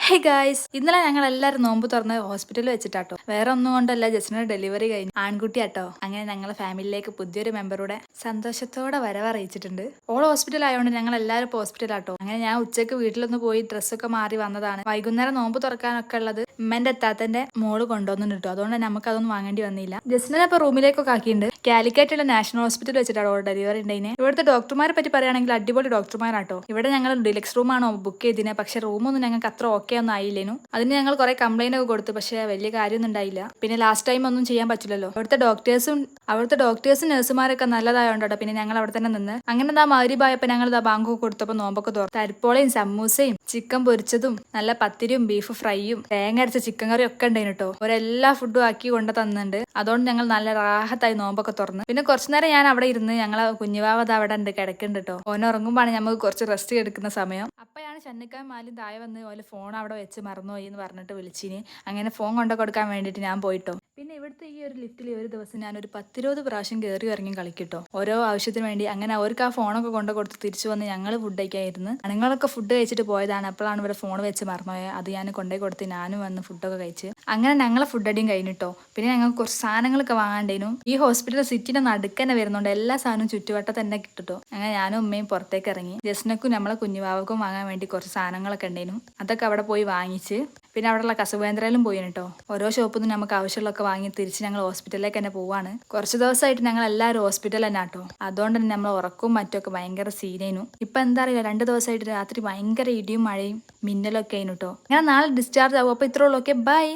Hey guys, ഇന്നലെ ഞങ്ങൾ എല്ലാവരും നോമ്പ് തുറന്ന് ഹോസ്പിറ്റലിൽ വെച്ചിട്ടാട്ടോ. വേറെ ഒന്നും കൊണ്ടല്ല, ജസ്റ്റിന്റെ ഡെലിവറി കഴിഞ്ഞു. ആൺകുട്ടിയാട്ടോ. അങ്ങനെ ഞങ്ങളെ ഫാമിലിയിലേക്ക് പുതിയൊരു മെമ്പറൂടെ സന്തോഷത്തോടെ വരവറിയിച്ചിട്ടുണ്ട്. ഓൾ ഹോസ്പിറ്റൽ ആയതുകൊണ്ട് ഞങ്ങൾ എല്ലാവരും ഇപ്പോൾ ഹോസ്പിറ്റലാട്ടോ. അങ്ങനെ ഞാൻ ഉച്ചയ്ക്ക് വീട്ടിലൊന്ന് പോയി ഡ്രസ്സൊക്കെ മാറി വന്നതാണ്. വൈകുന്നേരം നോമ്പ് തുറക്കാനൊക്കെ ഉള്ളത് ഉമ്മന്റെ എത്താത്തന്റെ മോള് കൊണ്ടുവന്നു കിട്ടും. അതുകൊണ്ട് നമുക്ക് അതൊന്നും വാങ്ങേണ്ടി വന്നില്ല. ജസ്റ്റിനെ ഇപ്പോൾ റൂമിലേക്കൊക്കെ ആക്കിയിട്ടുണ്ട്. കാലിക്കറ്റുള്ള നാഷണൽ ഹോസ്പിറ്റൽ വെച്ചിട്ടാണ് ഓൾ ഡെലിവറി ഉണ്ടായിന്. ഇവിടുത്തെ ഡോക്ടർമാരെ പറ്റി പറയുകയാണെങ്കിൽ അടിപൊളി ഡോക്ടർമാരാട്ടോ. ഇവിടെ ഞങ്ങൾ ഡിലക്സ് റൂമാണോ ബുക്ക് ചെയ്തിനെ, പക്ഷെ റൂമൊന്നും ഞങ്ങൾക്ക് അത്ര ഓക്കെ ഒന്നും ആയില്ലേനു. അതിന് ഞങ്ങൾ കുറെ കംപ്ലൈന്റ് ഒക്കെ കൊടുത്തു, പക്ഷെ വലിയ കാര്യമൊന്നും ഉണ്ടായില്ല. പിന്നെ ലാസ്റ്റ് ടൈം ഒന്നും ചെയ്യാൻ പറ്റില്ലല്ലോ. അവിടുത്തെ ഡോക്ടേഴ്സും നഴ്സുമാരൊക്കെ നല്ലതായോണ്ടോ പിന്നെ ഞങ്ങൾ അവിടെ തന്നെ നിന്ന്. അങ്ങനെ മഗ്‌രിബായപ്പോൾ ഞങ്ങൾ ബാങ്കൊക്കെ കൊടുത്തപ്പോൾ നോമ്പൊക്കെ തുറന്നു. തരിപ്പോളയും സമൂസയും ചിക്കൻ പൊരിച്ചതും നല്ല പത്തിരിയും ബീഫ് ഫ്രൈയും തേങ്ങ അരച്ച ചിക്കൻ കറിയും ഒക്കെ ഉണ്ടായിരുന്നു കേട്ടോ. ഒരെല്ലാ ഫുഡും ആക്കി കൊണ്ട് തന്നിട്ടുണ്ട്. അതുകൊണ്ട് ഞങ്ങൾ നല്ല റാഹത്തായി നോമ്പൊക്കെ തുറന്ന്. പിന്നെ കുറച്ചു നേരം ഞാൻ അവിടെ ഇരുന്ന് ഞങ്ങളെ കുഞ്ഞുവാവത് അവിടെ ഉണ്ട് കിടക്കുന്നുണ്ട് കേട്ടോ. ഓൻ ഉറങ്ങുമ്പോഴാണ് നമുക്ക് കുറച്ച് റെസ്റ്റ് എടുക്കുന്ന സമയം. അപ്പോഴാണ് ഷന്നിക്കാൻ മാലും താഴെ വന്ന് ഓലെ ഫോൺ അവിടെ വെച്ച് മറന്നുപോയി എന്ന് പറഞ്ഞിട്ട് വിളിച്ചിന്. അങ്ങനെ ഫോൺ കൊണ്ടു കൊടുക്കാൻ വേണ്ടിയിട്ട് ഞാൻ പോയിട്ടോ. പിന്നെ ഇവിടുത്തെ ഈ ഒരു ലിഫ്റ്റിൽ ഒരു ദിവസം ഞാൻ ഒരു 10-20 പ്രാവശ്യം കയറി ഇറങ്ങി കളിക്കിട്ടോ, ഓരോ ആവശ്യത്തിന് വേണ്ടി. അങ്ങനെ അവർക്ക് ആ ഫോണൊക്കെ കൊണ്ടു കൊടുത്ത് തിരിച്ചു വന്ന് ഞങ്ങൾ ഫുഡ് കഴിക്കായിരുന്നു. ഞങ്ങളൊക്കെ ഫുഡ് കഴിച്ചിട്ട് പോയതാണ്. അപ്പോഴാണ് ഇവിടെ ഫോൺ വെച്ച് മറന്നുപോയത്. അത് ഞാൻ കൊണ്ടുപോയി കൊടുത്ത് ഞാനും വന്ന് ഫുഡൊക്കെ കഴിച്ച്. അങ്ങനെ ഞങ്ങളെ ഫുഡ് അടിയും കഴിഞ്ഞിട്ടോ. പിന്നെ ഞങ്ങൾക്ക് കുറച്ച് സാധനങ്ങളൊക്കെ വാങ്ങാണ്ടേനു. ഈ ഹോസ്പിറ്റൽ സിറ്റിന്റെ നടുക്ക് തന്നെ വരുന്നുണ്ട്. എല്ലാ സാധനവും ചുറ്റുവട്ടം തന്നെ കിട്ടുട്ടോ. അങ്ങനെ ഞാനും ഉമ്മയും പുറത്തേക്ക് ഇറങ്ങി. ജസ്നക്കും നമ്മളെ കുഞ്ഞുവാവക്കും വാങ്ങാൻ വേണ്ടി കുറച്ച് സാധനങ്ങളൊക്കെ ഉണ്ടായിരുന്നു. അതൊക്കെ അവിടെ പോയി വാങ്ങിച്ച് പിന്നെ അവിടെയുള്ള കസുവേന്ദ്രയിലും പോയി കേട്ടോ. ഓരോ ഷോപ്പിൽ നിന്ന് നമുക്ക് ആവശ്യമുള്ളതൊക്കെ വാങ്ങി തിരിച്ച് ഞങ്ങൾ ഹോസ്പിറ്റലിലേക്ക് തന്നെ പോവാണ്. കുറച്ച് ദിവസമായിട്ട് ഞങ്ങൾ എല്ലാവരും ഹോസ്പിറ്റൽ തന്നെ കേട്ടോ. അതുകൊണ്ട് തന്നെ നമ്മൾ ഉറക്കവും മറ്റൊക്കെ ഭയങ്കര സീനേനു. ഇപ്പൊ എന്താ അറിയില്ല, 2 ദിവസമായിട്ട് രാത്രി ഭയങ്കര ഇടിയും മഴയും മിന്നലൊക്കെ ആയിരുന്നു കേട്ടോ. ഞാൻ നാളെ ഡിസ്ചാർജ് ആവും. അപ്പൊ ഇത്രേ ഉള്ളൂ. Okay, by.